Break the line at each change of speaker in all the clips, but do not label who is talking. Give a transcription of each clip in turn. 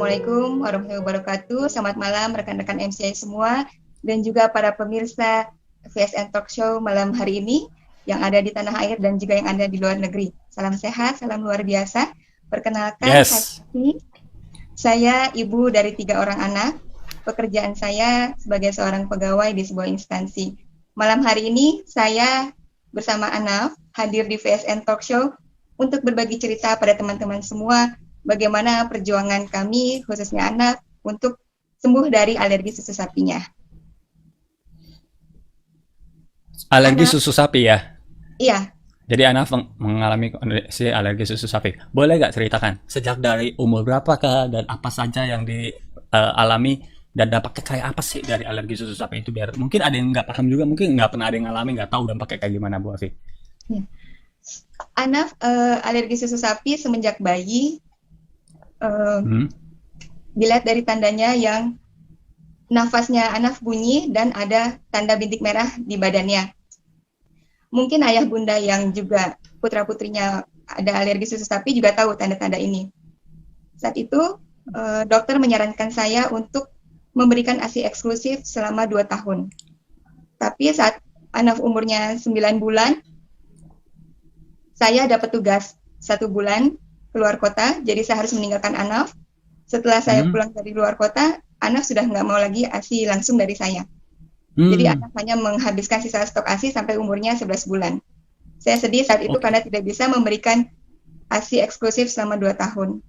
Assalamualaikum warahmatullahi wabarakatuh. Selamat malam rekan-rekan MCI semua dan juga para pemirsa VSN Talk Show malam hari ini yang ada di tanah air dan juga yang ada di luar negeri. Salam sehat, salam luar biasa. Perkenalkan, saya ibu dari 3 orang anak. Pekerjaan saya sebagai seorang pegawai di sebuah instansi. Malam hari ini saya bersama Anaf hadir di VSN Talk Show untuk berbagi cerita pada teman-teman semua bagaimana perjuangan kami, khususnya Anaf, untuk sembuh dari alergi susu sapinya.
Alergi susu sapi ya?
Iya.
Jadi Anaf mengalami kondisi alergi susu sapi. Boleh nggak ceritakan sejak dari umur berapakah dan apa saja yang dialami dan dampaknya kayak apa sih dari alergi susu sapi itu, biar mungkin ada yang nggak paham juga, mungkin nggak pernah ada yang ngalami, nggak tahu dampaknya kayak gimana Bu Afi.
Ya. Anaf alergi susu sapi semenjak bayi. Dilihat dari tandanya yang nafasnya Anaf bunyi dan ada tanda bintik merah di badannya. Mungkin ayah bunda yang juga putra-putrinya ada alergi susu sapi juga tahu tanda-tanda ini. Saat itu dokter menyarankan saya untuk memberikan ASI eksklusif selama 2 tahun. Tapi saat Anaf umurnya 9 bulan, saya dapat tugas 1 bulan keluar kota, jadi saya harus meninggalkan Anaf. Setelah saya pulang dari luar kota, Anaf sudah nggak mau lagi ASI langsung dari saya. Jadi Anaf hanya menghabiskan sisa stok ASI sampai umurnya 11 bulan. Saya sedih saat itu karena tidak bisa memberikan ASI eksklusif selama 2 tahun.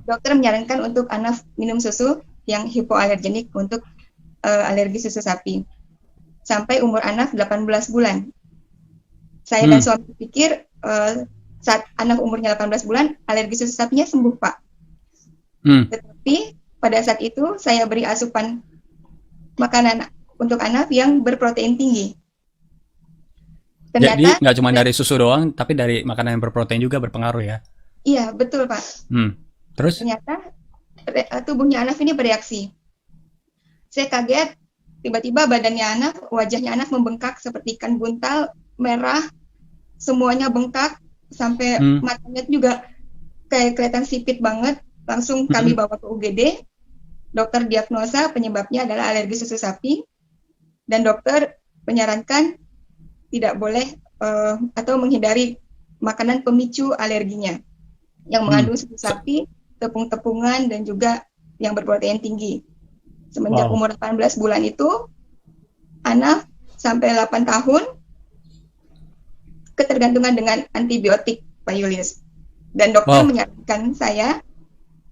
Dokter menyarankan untuk Anaf minum susu yang hipoalergenik untuk alergi susu sapi. Sampai umur Anaf 18 bulan. Saya dan suami pikir saat Anaf umurnya 18 bulan, alergi susu sapinya sembuh, Pak. Tetapi pada saat itu saya beri asupan makanan untuk Anaf yang berprotein tinggi.
Ternyata, jadi nggak cuma dari susu doang, tapi dari makanan yang berprotein juga berpengaruh ya?
Iya, betul Pak.
Terus?
Ternyata tubuhnya Anaf ini bereaksi. Saya kaget, tiba-tiba badannya Anaf, wajahnya Anaf membengkak seperti ikan buntal, merah, semuanya bengkak, sampai matanya juga kayak kelihatan sipit banget. Langsung kami bawa ke UGD. Dokter diagnosa penyebabnya adalah alergi susu sapi, dan dokter menyarankan tidak boleh atau menghindari makanan pemicu alerginya yang mengandung susu sapi, tepung-tepungan, dan juga yang berprotein tinggi. Semenjak umur 18 bulan itu, Anaf sampai 8 tahun ketergantungan dengan antibiotik, Pak Julius. Dan dokter menyarankan saya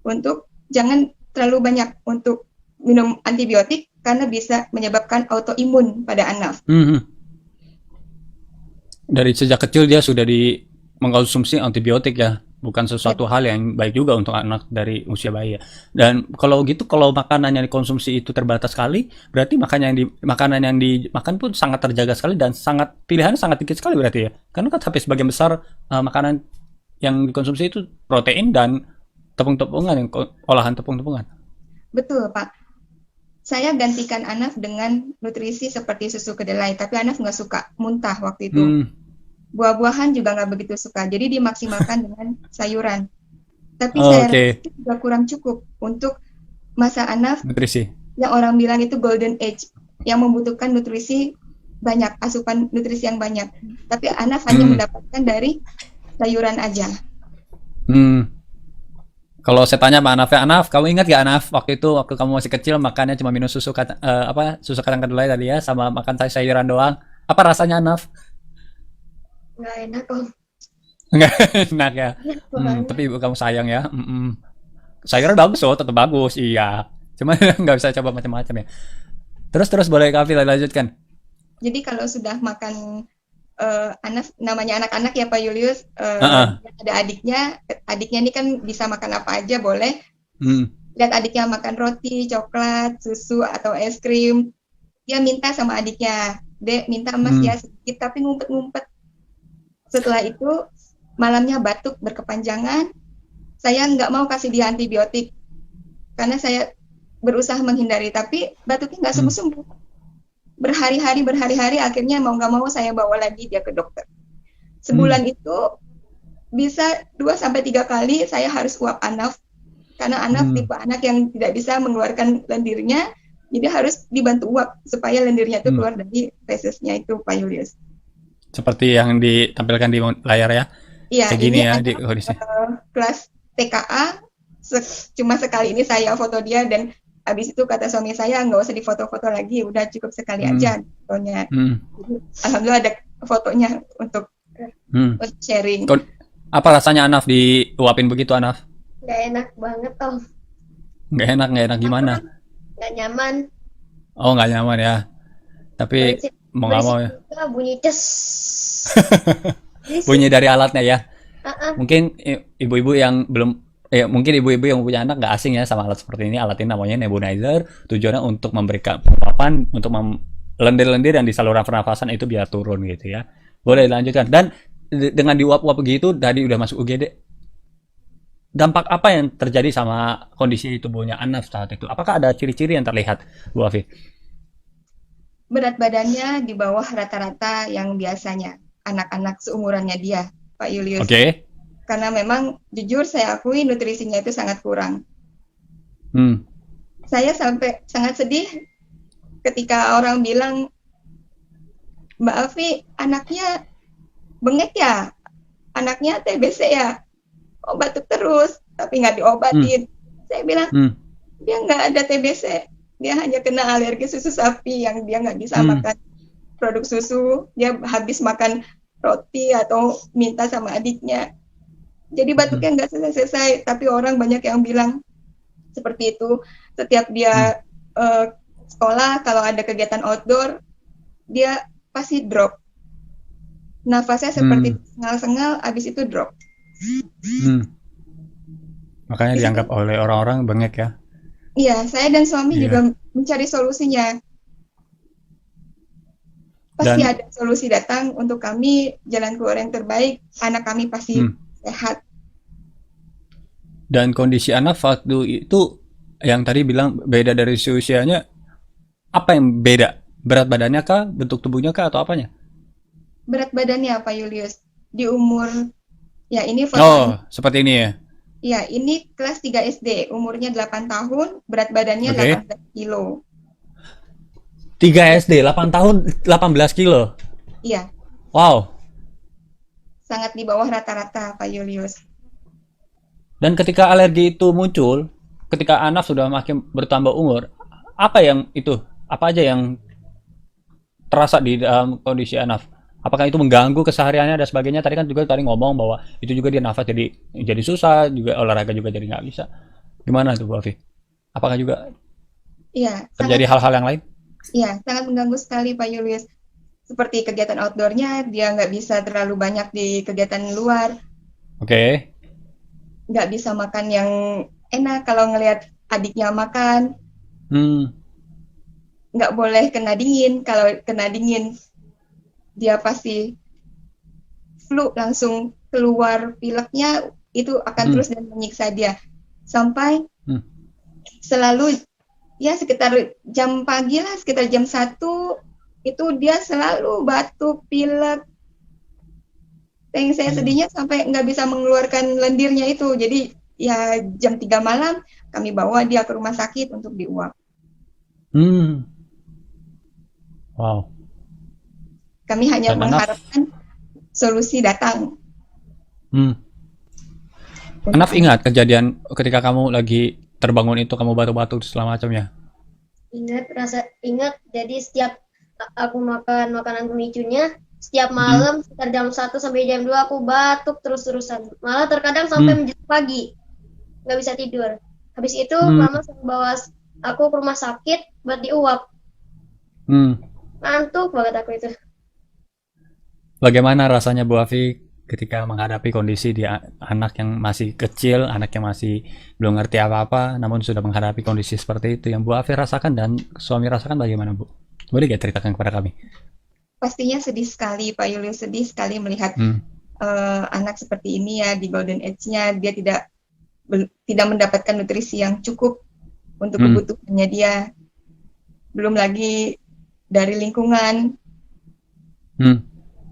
untuk jangan terlalu banyak untuk minum antibiotik karena bisa menyebabkan autoimun pada Anaf.
Dari sejak kecil dia sudah mengkonsumsi antibiotik ya, bukan sesuatu hal yang baik juga untuk anak dari usia bayi ya. Dan kalau gitu, kalau makanan yang dikonsumsi itu terbatas sekali, berarti makanan yang dimakan pun sangat terjaga sekali dan pilihannya sangat dikit sekali berarti ya. Karena kan sampai sebagian besar makanan yang dikonsumsi itu protein dan tepung-tepungan, olahan tepung-tepungan.
Betul Pak. Saya gantikan Anaf dengan nutrisi seperti susu kedelai, tapi Anaf nggak suka muntah waktu itu. Buah-buahan juga nggak begitu suka, jadi dimaksimalkan dengan sayuran. Tapi saya rasa juga kurang cukup untuk masa Anaf
nutrisi
yang orang bilang itu golden age, yang membutuhkan nutrisi banyak, asupan nutrisi yang banyak. Tapi Anaf hanya mendapatkan dari sayuran aja.
Kalau saya tanya sama Anaf, kamu ingat gak Anaf waktu kamu masih kecil makannya cuma minum susu kacang kedelai tadi ya, sama makan sayuran doang? Apa rasanya Anaf?
Nggak enak Om.
Nggak enak ya. Tapi ibu kamu sayang ya. Sayuran bagus tetap bagus, iya. Cuma nggak bisa coba macam-macam ya. Terus boleh Kak Fila lanjutkan.
Jadi kalau sudah makan Anaf, namanya anak-anak ya Pak Julius, ada adiknya ini kan bisa makan apa aja boleh. Lihat adiknya makan roti, coklat, susu atau es krim, dia minta sama adiknya, Dek minta Mas ya sedikit, tapi ngumpet-ngumpet. Setelah itu malamnya batuk berkepanjangan, saya nggak mau kasih dia antibiotik karena saya berusaha menghindari, tapi batuknya nggak sembuh-sembuh. Berhari-hari akhirnya mau nggak mau saya bawa lagi dia ke dokter. Sebulan itu bisa 2-3 kali saya harus uap Anaf karena anak tipe anak yang tidak bisa mengeluarkan lendirnya, jadi harus dibantu uap supaya lendirnya itu keluar dari fesesnya itu, Pak Julius.
Seperti yang ditampilkan di layar ya.
Iya,
Kayak
ini
gini ya di
anak
kondisi.
kelas TKA, cuma sekali ini saya foto dia dan habis itu kata suami saya nggak usah difoto-foto lagi, udah cukup sekali aja fotonya. Jadi, alhamdulillah ada fotonya untuk sharing.
Apa rasanya Anaf diuapin begitu, Anaf?
Nggak enak banget, Om.
Nggak enak gimana?
Nggak nyaman.
Oh, nggak nyaman ya. Tapi mau nggak mau ya.
Bunyi ces.
Bunyi dari alatnya ya.
Uh-uh.
Mungkin ibu-ibu yang belum mungkin ibu-ibu yang punya anak nggak asing ya sama alat seperti ini. Alat ini namanya nebulizer. Tujuannya untuk memberikan penguapan, untuk lendir-lendir yang di saluran pernafasan itu biar turun gitu ya. Boleh dilanjutkan. Dan dengan diuap-uap begitu, tadi udah masuk UGD. Dampak apa yang terjadi sama kondisi tubuhnya Anaf saat itu? Apakah ada ciri-ciri yang terlihat, Bu Afi?
Berat badannya di bawah rata-rata yang biasanya anak-anak seumurannya dia, Pak Julius.
Oke.
Karena memang jujur saya akui nutrisinya itu sangat kurang. Saya sampai sangat sedih ketika orang bilang, Mbak Afi, anaknya bengek ya, anaknya TBC ya, batuk terus, tapi nggak diobatin. Saya bilang, dia nggak ada TBC, dia hanya kena alergi susu sapi yang dia nggak bisa makan produk susu, dia habis makan roti atau minta sama adiknya. Jadi batuknya nggak selesai-selesai, tapi orang banyak yang bilang seperti itu. Setiap dia sekolah, kalau ada kegiatan outdoor, dia pasti drop. Nafasnya seperti sengal-sengal, habis itu drop.
Makanya dianggap oleh orang-orang bengek ya.
Iya, saya dan suami juga mencari solusinya. Pasti ada solusi datang untuk kami, jalan keluar yang terbaik, anak kami pasti sehat.
Dan kondisi anak waktu itu yang tadi bilang beda dari usianya, apa yang beda? Berat badannya kah, bentuk tubuhnya kah, atau apanya?
Berat badannya, Pak Julius, di umur, ya ini foto.
Oh, seperti ini ya?
Ya, ini kelas 3 SD, umurnya 8 tahun, berat badannya 18 kilo.
3 SD, 8 tahun, 18 kilo?
Iya.
Wow.
Sangat di bawah rata-rata, Pak Julius.
Dan ketika alergi itu muncul, ketika anak sudah makin bertambah umur, apa yang itu? Apa aja yang terasa di dalam kondisi anak? Apakah itu mengganggu kesehariannya dan sebagainya? Tadi kan juga ngomong bahwa itu juga dia nafas jadi susah, juga olahraga juga jadi nggak bisa. Gimana tuh Bu Afi? Apakah juga terjadi hal-hal yang lain?
Iya, sangat mengganggu sekali Pak Julius. Seperti kegiatan outdoornya, dia nggak bisa terlalu banyak di kegiatan luar.
Oke.
Nggak bisa makan yang enak kalau ngelihat adiknya makan. Nggak boleh kena dingin. Kalau kena dingin, dia pasti flu, langsung keluar pileknya, itu akan terus dan menyiksa dia. Sampai selalu, ya sekitar jam pagi lah, sekitar jam 1, itu dia selalu batuk, pilek. Yang saya sedihnya sampai nggak bisa mengeluarkan lendirnya itu. Jadi ya jam 3 malam kami bawa dia ke rumah sakit untuk diuap.
Wow.
Kami hanya mengharapkan solusi datang.
Anaf ingat kejadian ketika kamu lagi terbangun itu, kamu batuk-batuk segala macamnya?
Ingat, jadi setiap aku makan makanan pemicunya, setiap malam sekitar jam 1 sampai jam 2 aku batuk terus-terusan. Malah terkadang sampai menjelang pagi, nggak bisa tidur. Habis itu mama bawa aku ke rumah sakit buat diuap. Ngantuk banget aku itu.
Bagaimana rasanya Bu Afi ketika menghadapi kondisi di anak yang masih kecil, anak yang masih belum ngerti apa-apa, namun sudah menghadapi kondisi seperti itu yang Bu Afi rasakan dan suami rasakan, bagaimana Bu? Boleh gak ceritakan kepada kami?
Pastinya sedih sekali Pak Julius, sedih sekali melihat anak seperti ini ya di golden age-nya, dia tidak mendapatkan nutrisi yang cukup untuk kebutuhannya dia. Belum lagi dari lingkungan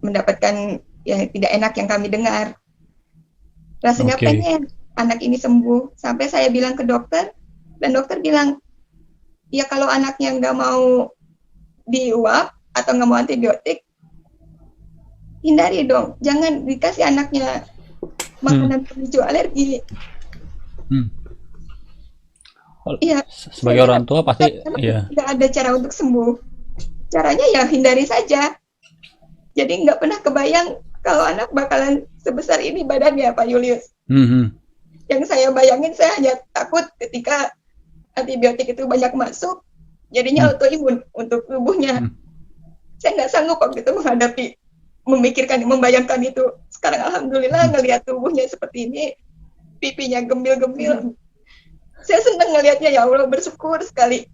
mendapatkan ya tidak enak yang kami dengar. Rasanya pengen anak ini sembuh. Sampai saya bilang ke dokter, dan dokter bilang, ya kalau anaknya nggak mau diuap atau nggak mau antibiotik, hindari dong. Jangan dikasih anaknya makanan pemicu alergi. Iya.
Sebagai orang tua pasti iya.
Nggak ada cara untuk sembuh. Caranya ya hindari saja. Jadi nggak pernah kebayang kalau anak bakalan sebesar ini badannya, Pak Julius. Yang saya bayangin, saya hanya takut ketika antibiotik itu banyak masuk, jadinya autoimun untuk tubuhnya. Saya nggak sanggup waktu itu menghadapi, membayangkan itu. Sekarang alhamdulillah ngelihat tubuhnya seperti ini, pipinya gembil-gembil. Saya senang ngelihatnya, ya Allah, bersyukur sekali.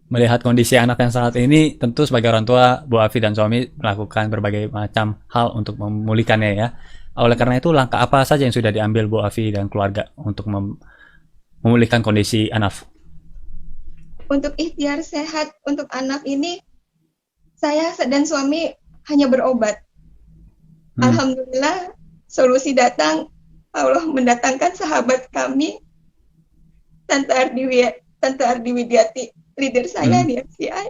Melihat kondisi anak yang saat ini, tentu sebagai orang tua, Bu Afi dan suami melakukan berbagai macam hal untuk memulihkannya ya. Oleh karena itu, langkah apa saja yang sudah diambil Bu Afi dan keluarga untuk memulihkan kondisi Anaf?
Untuk ikhtiar sehat untuk anak ini, saya dan suami hanya berobat. Alhamdulillah, solusi datang. Allah mendatangkan sahabat kami, Tante Ardi Widiati, leader saya di FCI.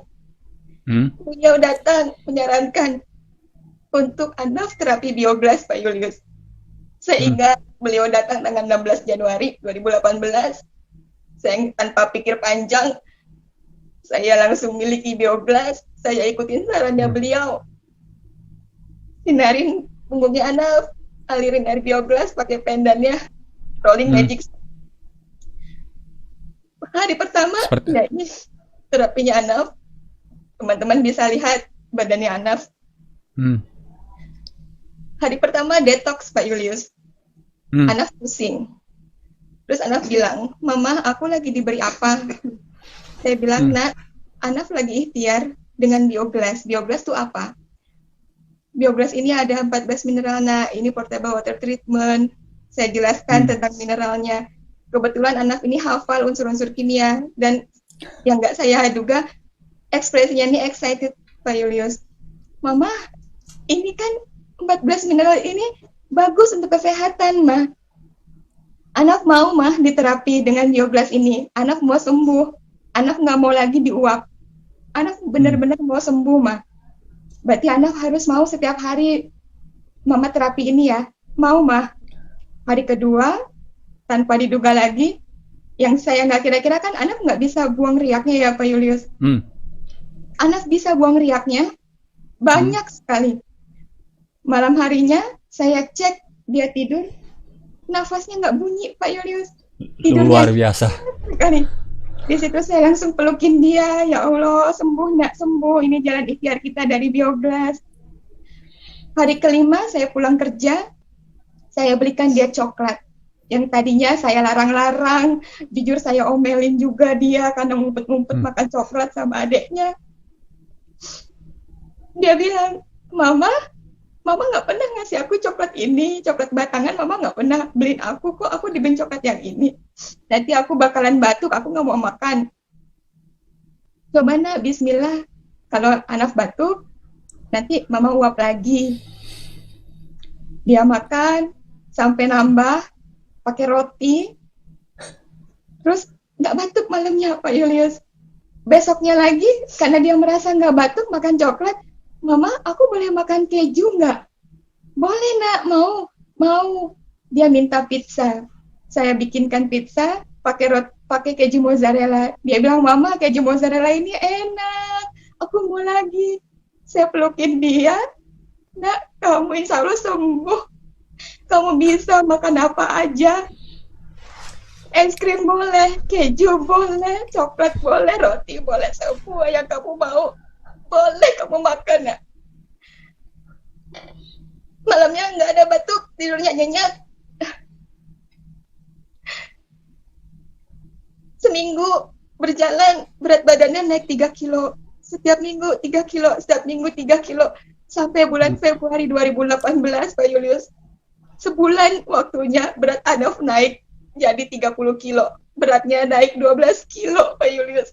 Beliau datang menyarankan untuk Anaf terapi bioblast, Pak Julius. Sehingga beliau datang tanggal 16 Januari 2018. Saya tanpa pikir panjang, saya langsung miliki bioblast. Saya ikutin sarannya beliau. Sinarin punggungnya Anaf, alirin air bioblast pakai pendannya, rolling magic. Hari pertama, ya ini terapinya Anaf. Teman-teman bisa lihat badannya Anaf. Hari pertama detox, Pak Julius. Anaf pusing. Terus Anaf bilang, Mama, aku lagi diberi apa? Saya bilang, Nak, Anaf lagi ikhtiar dengan bioblast. Bioblast itu apa? Bioblast ini ada 14 mineral. Nah, ini portable water treatment. Saya jelaskan tentang mineralnya. Kebetulan Anaf ini hafal unsur-unsur kimia. Dan yang nggak saya duga, ekspresinya ini excited, Pak Julius. Mama, ini kan 14 mineral ini bagus untuk kesehatan, Ma. Anaf mau, Ma, diterapi dengan bioblast ini. Anaf mau sembuh. Anaf nggak mau lagi diuap. Anaf benar-benar mau sembuh, Ma. Berarti Anaf harus mau setiap hari Mama terapi ini ya. Mau, Ma. Hari kedua, tanpa diduga lagi, yang saya nggak kira-kira kan Anaf nggak bisa buang riaknya ya, Pak Julius. Anaf bisa buang riaknya banyak sekali. Malam harinya saya cek dia tidur, nafasnya nggak bunyi, Pak Julius. Tidurnya
luar biasa
sekali. Di situ saya langsung pelukin dia, ya Allah, sembuh nggak sembuh, ini jalan ikhtiar kita dari bioblast. Hari kelima saya pulang kerja, saya belikan dia coklat. Yang tadinya saya larang-larang, jujur saya omelin juga dia karena ngumpet-ngumpet makan coklat sama adeknya. Dia bilang, Mama nggak pernah ngasih aku coklat ini, coklat batangan, Mama nggak pernah beliin aku, kok aku dibeliin coklat yang ini. Nanti aku bakalan batuk, aku nggak mau makan. Coba Nak, bismillah, kalau Anaf batuk, nanti Mama uap lagi. Dia makan, sampai nambah, pakai roti, terus nggak batuk malamnya, Pak Julius. Besoknya lagi, karena dia merasa nggak batuk, makan coklat, Mama, aku boleh makan keju nggak? Boleh, Nak, mau. Dia minta pizza. Saya bikinkan pizza, pakai keju mozzarella. Dia bilang, Mama, keju mozzarella ini enak. Aku mau lagi. Saya pelukin dia. Nak, kamu insya Allah sembuh. Kamu bisa makan apa aja. Es krim boleh, keju boleh, coklat boleh, roti boleh, semua yang kamu mau. Boleh kamu makan, Nak. Malamnya nggak ada batuk, tidurnya nyenyak. Seminggu berjalan, berat badannya naik 3 kilo. Setiap minggu 3 kilo, setiap minggu 3 kilo. Sampai bulan Februari 2018, Pak Julius. Sebulan waktunya berat Anaf naik jadi 30 kilo. Beratnya naik 12 kilo, Pak Julius.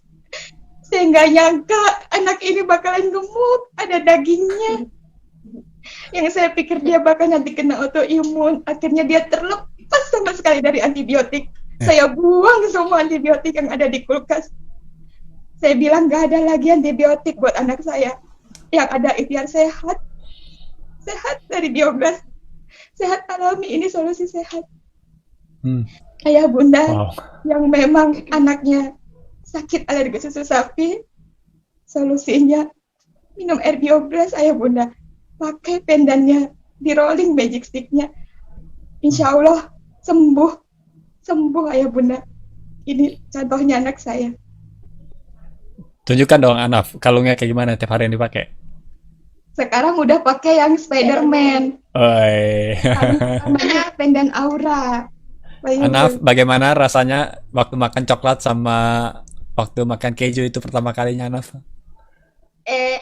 Saya nggak nyangka anak ini bakalan gemuk, ada dagingnya. Yang saya pikir dia bakal nanti kena autoimun, akhirnya dia terlepas lepas sama sekali dari antibiotik. Saya buang semua antibiotik yang ada di kulkas. Saya bilang nggak ada lagi antibiotik buat anak saya. Yang ada ikhtiar sehat. Sehat dari biogas. Sehat alami, ini solusi sehat. Ayah bunda yang memang anaknya sakit alergi susu sapi, solusinya minum air biogas ayah bunda. Pakai pendannya, di rolling magic sticknya. Insya Allah sembuh ayah bunda. Ini contohnya anak saya.
Tunjukkan dong Anaf, kalungnya kayak gimana tiap hari yang dipakai.
Sekarang udah pakai yang Spider-Man.
Oi.
Namanya pendan Aura.
Anaf, bagaimana rasanya waktu makan coklat sama waktu makan keju itu pertama kalinya, Anaf?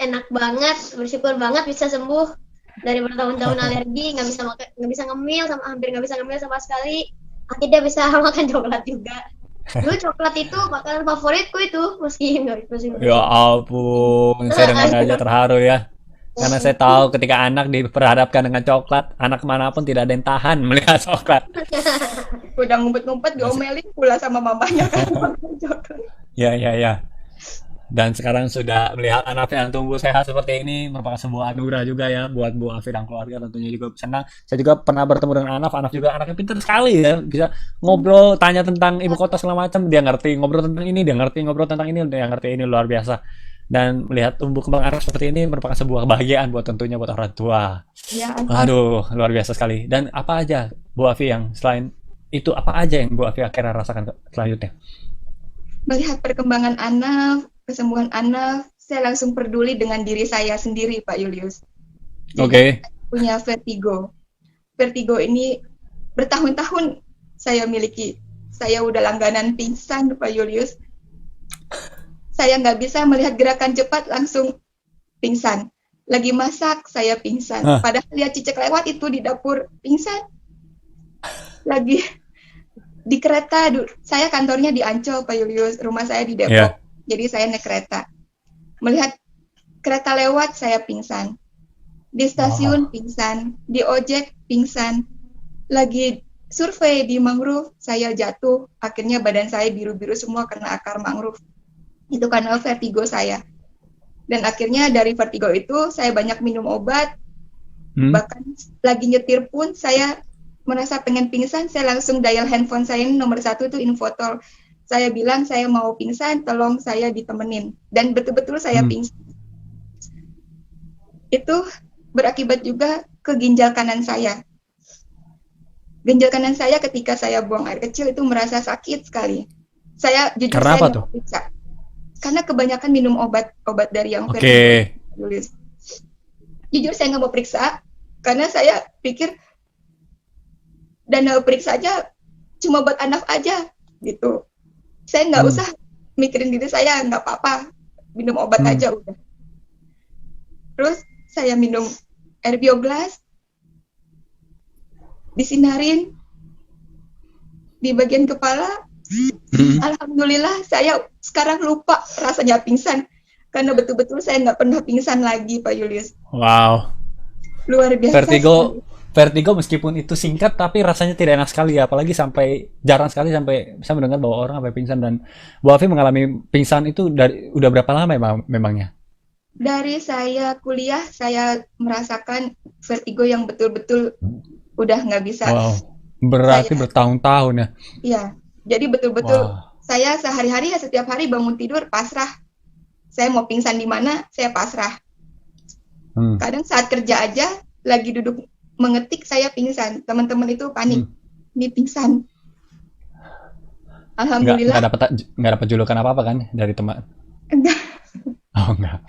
Enak banget, bersyukur banget bisa sembuh dari bertahun-tahun alergi, nggak bisa ngemil, hampir nggak bisa ngemil sama sekali. Akhirnya bisa makan coklat juga. Dulu coklat itu makanan favoritku itu, meski
Ya ampun, saya dengar aja terharu ya. Karena saya tahu ketika anak diperhadapkan dengan coklat, anak manapun tidak ada yang tahan melihat coklat.
Udah ngumpet-ngumpet diomelin pula sama mamanya kan makan coklat.
Ya. Dan sekarang sudah melihat anak yang tumbuh sehat seperti ini merupakan sebuah anugerah juga ya buat Bu Afi dan keluarga, tentunya juga senang. Saya juga pernah bertemu dengan Anaf juga anaknya pintar sekali ya, bisa ngobrol, tanya tentang ibu kota segala macam, dia ngerti, ngobrol tentang ini, dia ngerti, ngobrol tentang ini, dia ngerti, ini luar biasa. Dan melihat tumbuh kembang anak seperti ini merupakan sebuah kebahagiaan tentunya buat orang tua.
Ya,
Aduh, luar biasa sekali. Dan apa aja Bu Afi yang selain itu, apa aja yang Bu Afi akhirnya rasakan selanjutnya?
Melihat perkembangan anak, kesembuhan anak, saya langsung peduli dengan diri saya sendiri, Pak Julius.
Oke.
Punya vertigo. Vertigo ini bertahun-tahun saya miliki. Saya udah langganan pingsan, Pak Julius. Saya nggak bisa melihat gerakan cepat, langsung pingsan. Lagi masak, saya pingsan. Padahal lihat cicak lewat itu di dapur, pingsan. Lagi di kereta, saya kantornya di Ancol, Pak Julius. Rumah saya di Depok. Jadi saya naik kereta. Melihat kereta lewat, saya pingsan. Di stasiun, pingsan. Di ojek, pingsan. Lagi survei di mangrove, saya jatuh. Akhirnya badan saya biru-biru semua kena akar mangrove. Itu karena vertigo saya. Dan akhirnya dari vertigo itu, saya banyak minum obat. Bahkan lagi nyetir pun, saya merasa pengen pingsan, saya langsung dial handphone saya, nomor 1 itu Infotol. Saya bilang saya mau pingsan, tolong saya ditemenin. Dan betul-betul saya pingsan. Itu berakibat juga ke ginjal kanan saya. Ginjal kanan saya ketika saya buang air kecil itu merasa sakit sekali. Saya jujur
Karena
saya
apa tuh?
periksa. Karena kebanyakan minum obat dari yang tulis. Jujur saya nggak mau periksa karena saya pikir dana periksa aja cuma buat anak aja gitu. Saya nggak usah mikirin diri saya, nggak apa-apa, minum obat aja udah. Terus saya minum air bioglas, disinarin di bagian kepala. Alhamdulillah saya sekarang lupa rasanya pingsan karena betul-betul saya nggak pernah pingsan lagi, Pak Julius.
Wow.
Luar biasa.
Vertigo meskipun itu singkat tapi rasanya tidak enak sekali ya, apalagi jarang sekali sampai saya mendengar bahwa orang sampai pingsan. Dan Bu Afi mengalami pingsan itu udah berapa lama memangnya?
Dari saya kuliah saya merasakan vertigo yang betul-betul udah nggak bisa.
Wow. Berarti bertahun-tahun ya?
Iya. Jadi betul-betul saya sehari-hari setiap hari bangun tidur pasrah. Saya mau pingsan di mana, saya pasrah. Kadang saat kerja aja, lagi duduk mengetik, saya pingsan. Teman-teman itu panik. Ini pingsan. Alhamdulillah.
Nggak dapat julukan apa-apa kan dari teman?
Enggak.
Oh, enggak.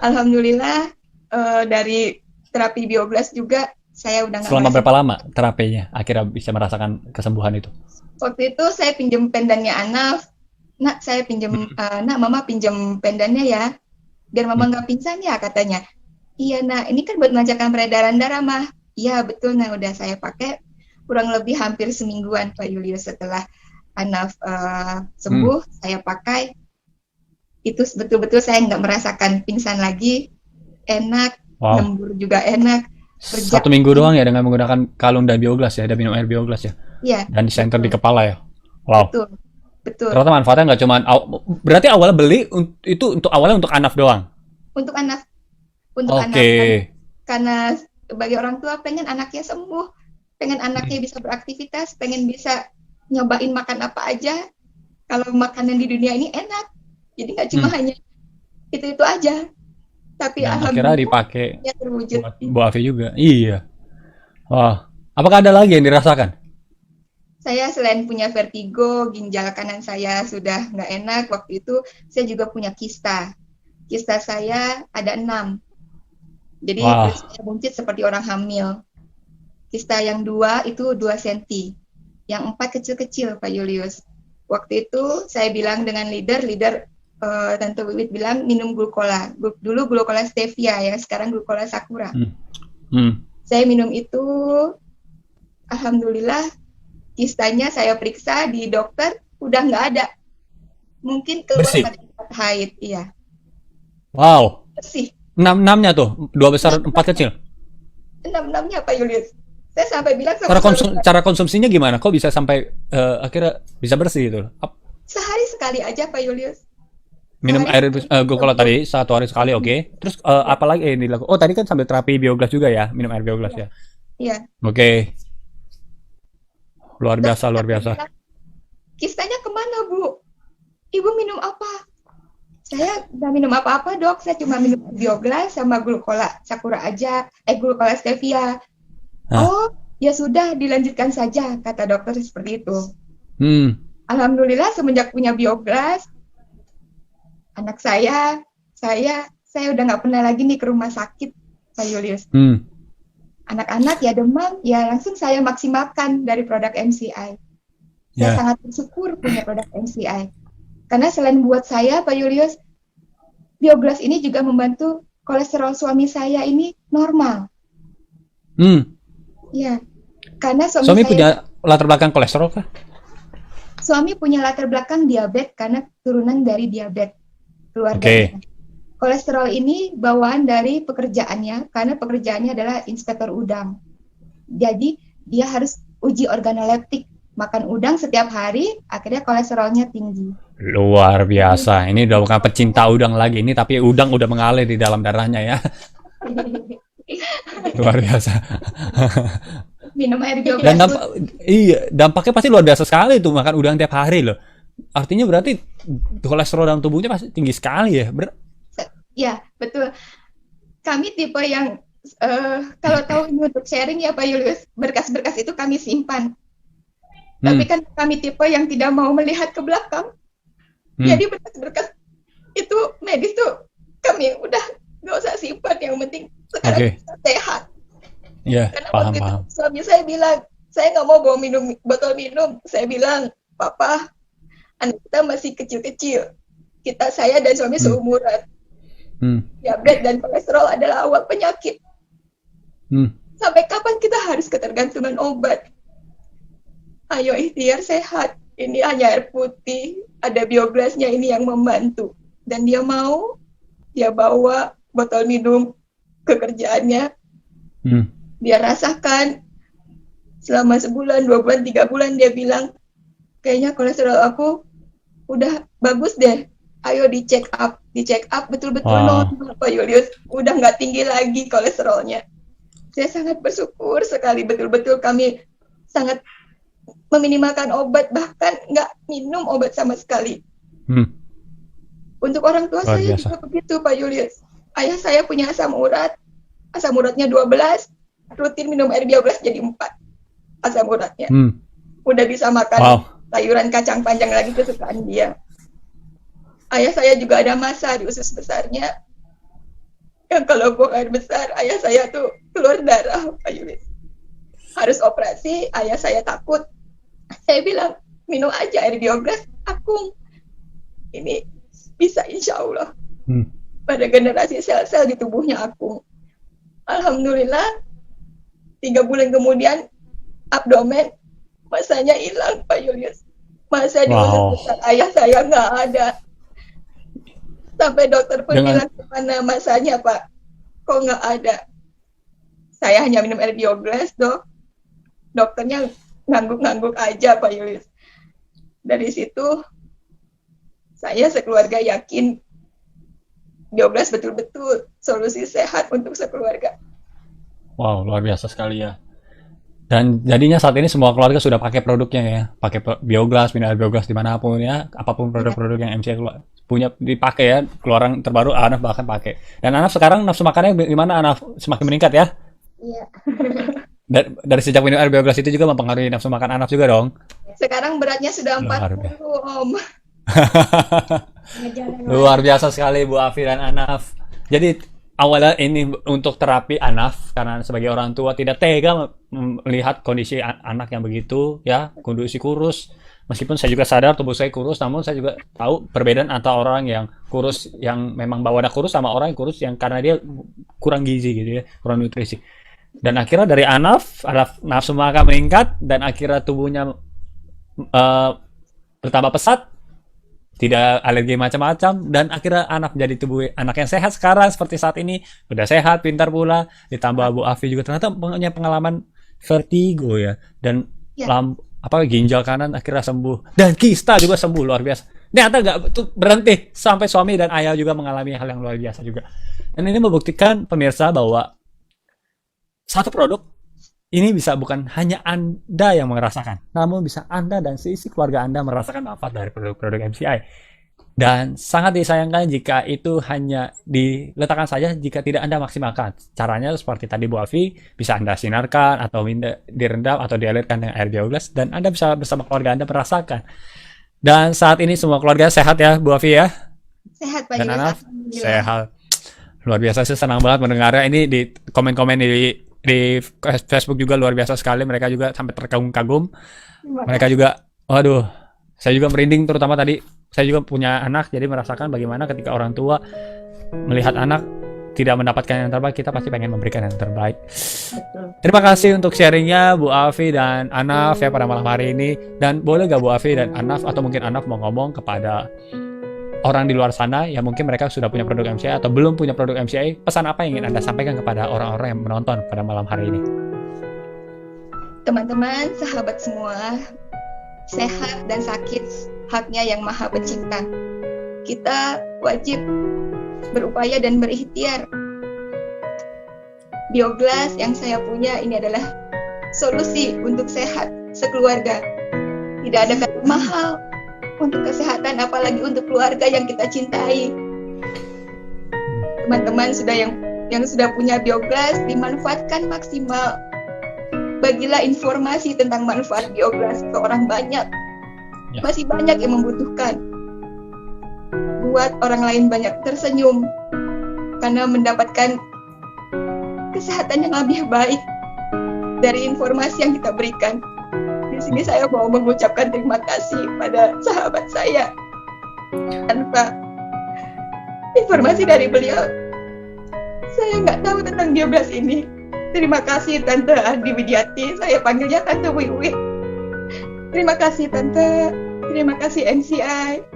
Alhamdulillah, dari terapi bioglas juga, saya udah nggak.
Selama berapa lama terapinya? Akhirnya bisa merasakan kesembuhan itu?
Waktu itu saya pinjam pendannya Anaf. Nak, saya pinjam, nak mama pinjam pendannya ya. Biar mama nggak pingsan ya katanya. Iya nak, ini kan buat melancarkan peredaran darah mah. Iya betul, nah udah saya pakai kurang lebih hampir semingguan Pak Julius. Setelah Anaf sembuh, saya pakai. Itu betul-betul saya nggak merasakan pingsan lagi. Enak, lembur juga enak.
1 minggu doang ya dengan menggunakan kalung dan bioglas ya, ada minum air bioglas ya?
Iya,
dan di center di
betul,
kepala ya. Wow.
betul, betul.
Ternyata manfaatnya nggak cuma berarti awalnya beli itu untuk awalnya untuk anak doang.
Untuk anak, untuk
Oke.
anak karena sebagai orang tua pengen anaknya sembuh, pengen anaknya
Hmm.
bisa beraktivitas, pengen bisa nyobain makan apa aja. Kalau makanan di dunia ini enak, jadi nggak cuma
Hmm.
hanya itu aja. Tapi
Dan akhirnya
alhamdulillah
dipakai
ya terwujud.
buat Bu Afi juga. Iya. Wah. Apakah ada lagi yang dirasakan?
Saya selain punya vertigo, ginjal kanan saya sudah nggak enak. Waktu itu saya juga punya kista. Kista saya ada 6. Jadi
Wah.
perut saya buncit seperti orang hamil. Kista yang 2 itu 2 cm. Yang 4 kecil-kecil, Pak Julius. Waktu itu saya bilang dengan leader Tante Wiwit bilang minum glukola. Dulu glukola stevia ya, sekarang glukola sakura.
Hmm. Hmm.
Saya minum itu, alhamdulillah kistanya saya periksa di dokter udah nggak ada. Mungkin keluar
Bersih.
pada saat haid, iya.
Wow.
Bersih.
6-6-nya tuh, 2 besar, 4 kecil.
6-6-nya Pak Julius. Saya sampai bilang sama
Cara konsumsinya gimana? Kok bisa sampai akhirnya bisa bersih itu?
sehari sekali aja Pak Julius.
Minum
Sehari
air glukola tadi 1 hari sekali, oke. Terus apa lagi yang dilakukan? Oh, tadi kan sambil terapi biogas juga ya, minum air biogas ya.
Iya.
Oke. Luar
Dokter
biasa, luar biasa.
bilang, kistanya kemana Bu? Ibu minum apa? Saya nggak minum apa-apa dok, saya cuma minum bioglas sama glukola sakura aja, glukola stevia.
Hah?
Oh, ya sudah dilanjutkan saja, kata dokter seperti itu.
Hmm.
Alhamdulillah semenjak punya bioglas, anak saya udah nggak pernah lagi nih ke rumah sakit, Pak Julius.
Hmm.
Anak-anak ya demam, ya langsung saya maksimalkan dari produk MCI. Saya
Ya.
sangat bersyukur punya produk MCI. Karena selain buat saya, Pak Julius, bioglas ini juga membantu kolesterol suami saya ini normal.
Hmm.
Ya, karena
Suami punya latar belakang kolesterol kah?
suami punya latar belakang diabetes karena turunan dari diabetes keluarga.
Oke.
Kolesterol ini bawaan dari pekerjaannya karena pekerjaannya adalah inspektor udang. Jadi dia harus uji organoleptik, makan udang setiap hari, akhirnya kolesterolnya tinggi.
Luar biasa. Ini udah bukan pecinta udang lagi ini, tapi udang udah mengalir di dalam darahnya ya. Luar biasa.
Minum air bioglas
Dan dampaknya pasti luar biasa sekali tuh makan udang tiap hari loh. Artinya berarti kolesterol dalam tubuhnya pasti tinggi sekali ya.
Ya, betul. Kami tipe yang kalau tahu ini untuk sharing ya Pak Julius, berkas-berkas itu kami simpan. Tapi kan kami tipe yang tidak mau melihat ke belakang. Jadi berkas-berkas itu medis tuh kami udah nggak usah simpan, yang penting sekarang kita sehat.
Ya,
Karena
paham,
waktu itu
paham.
suami saya bilang, saya nggak mau bawa botol minum. Saya bilang, Papa, anak kita masih kecil-kecil. Saya dan suami seumuran. Diabetes dan kolesterol adalah awal penyakit. Sampai kapan kita harus ketergantungan obat? Ayo ikhtiar sehat. Ini hanya air putih, ada bioglasnya ini yang membantu. Dan dia mau, dia bawa botol minum ke kerjaannya. Dia rasakan selama sebulan, 2 bulan, 3 bulan dia bilang, kayaknya kolesterol aku udah bagus deh. Ayo dicek up betul-betul normal Pak Julius, udah nggak tinggi lagi kolesterolnya. Saya sangat bersyukur sekali, betul-betul kami sangat meminimalkan obat, bahkan nggak minum obat sama sekali. Untuk orang tua saya juga begitu Pak Julius. Ayah saya punya asam uratnya 12, rutin minum air bioglas jadi 4 asam uratnya. Udah bisa makan sayuran kacang panjang lagi kesukaan dia. Ayah saya juga ada masa di usus besarnya, yang kalau buang air besar, ayah saya tuh keluar darah, Pak Yulis. Harus operasi, ayah saya takut. Saya bilang, minum aja air bioglas, Akung. Ini bisa insya Allah. Pada generasi sel-sel di tubuhnya Akung. Alhamdulillah, 3 bulan kemudian, abdomen, masanya hilang, Pak Julius. Masa di usus besar ayah saya nggak ada. Sampai dokter pun bilang, kemana masanya Pak? Kok nggak ada? Saya hanya minum air bioglas, dok. Dokternya ngangguk-ngangguk aja Pak Yulis. Dari situ saya sekeluarga yakin biogas betul-betul solusi sehat untuk sekeluarga.
Wow, luar biasa sekali ya. Dan jadinya saat ini semua keluarga sudah pakai produknya ya, pakai biogas, mineral biogas dimanapun ya, apapun produk-produk yang MCI punya dipakai ya, keluaran terbaru Anaf bahkan pakai. Dan Anaf sekarang nafsu makannya gimana Anaf? Semakin meningkat ya?
Iya.
Dari sejak minum air biogas itu juga mempengaruhi nafsu makan Anaf juga dong?
Sekarang beratnya sudah
Luar
40 Om.
Luar biasa sekali Bu Afi dan Anaf. Jadi awalnya ini untuk terapi Anaf karena sebagai orang tua tidak tega melihat kondisi anak yang begitu ya, kondisi kurus. Meskipun saya juga sadar tubuh saya kurus, namun saya juga tahu perbedaan antara orang yang kurus yang memang bawaannya kurus sama orang yang kurus yang karena dia kurang gizi gitu ya, kurang nutrisi. Dan akhirnya dari Anaf nafsu makan meningkat dan akhirnya tubuhnya bertambah pesat, tidak alergi macam-macam, dan akhirnya anak jadi tubuh anak yang sehat sekarang seperti saat ini, udah sehat, pintar pula, ditambah Bu Afi juga ternyata punya pengalaman vertigo ya, dan ginjal kanan akhirnya sembuh, dan kista juga sembuh, luar biasa. Ternyata nggak berhenti, sampai suami dan ayah juga mengalami hal yang luar biasa juga. Dan ini membuktikan pemirsa bahwa satu produk ini bisa bukan hanya Anda yang merasakan, namun bisa Anda dan seisi keluarga Anda merasakan manfaat dari produk-produk MCI. Dan sangat disayangkan jika itu hanya diletakkan saja jika tidak Anda maksimalkan. Caranya seperti tadi Bu Afi, bisa Anda sinarkan atau direndam atau dialirkan dengan air biogas dan Anda bisa bersama keluarga Anda merasakan. Dan saat ini semua keluarga sehat ya Bu Afi ya?
Sehat Pak
Dan
Yulis.
Anaf sehat. Luar biasa, saya senang banget mendengarnya. Ini di komen-komen di Facebook juga luar biasa sekali. Mereka juga sampai terkagum-kagum. Mereka juga, waduh, saya juga merinding terutama tadi. Saya juga punya anak, jadi merasakan bagaimana ketika orang tua melihat anak tidak mendapatkan yang terbaik, kita pasti pengen memberikan yang terbaik. Terima kasih untuk sharingnya Bu Afi dan Anaf ya pada malam hari ini. Dan boleh gak Bu Afi dan Anaf, atau mungkin Anaf mau ngomong kepada orang di luar sana yang mungkin mereka sudah punya produk MCI atau belum punya produk MCI, pesan apa yang ingin Anda sampaikan kepada orang-orang yang menonton pada malam hari ini?
Teman-teman, sahabat semua, sehat dan sakit haknya Yang Maha Pencipta. Kita wajib berupaya dan berikhtiar. Biogas yang saya punya ini adalah solusi untuk sehat sekeluarga. Tidak ada kata mahal untuk kesehatan, apalagi untuk keluarga yang kita cintai. Teman-teman yang sudah punya biogas, dimanfaatkan maksimal. Bagilah informasi tentang manfaat biogas ke orang banyak. Masih banyak yang membutuhkan. Buat orang lain banyak tersenyum karena mendapatkan kesehatan yang lebih baik dari informasi yang kita berikan. Di sini saya mau mengucapkan terima kasih pada sahabat saya. Tanpa informasi dari beliau, saya nggak tahu tentang biogas ini. Terima kasih Tante Andi Widiati, saya panggilnya Tante Wiwi. Terima kasih Tante, terima kasih MCI.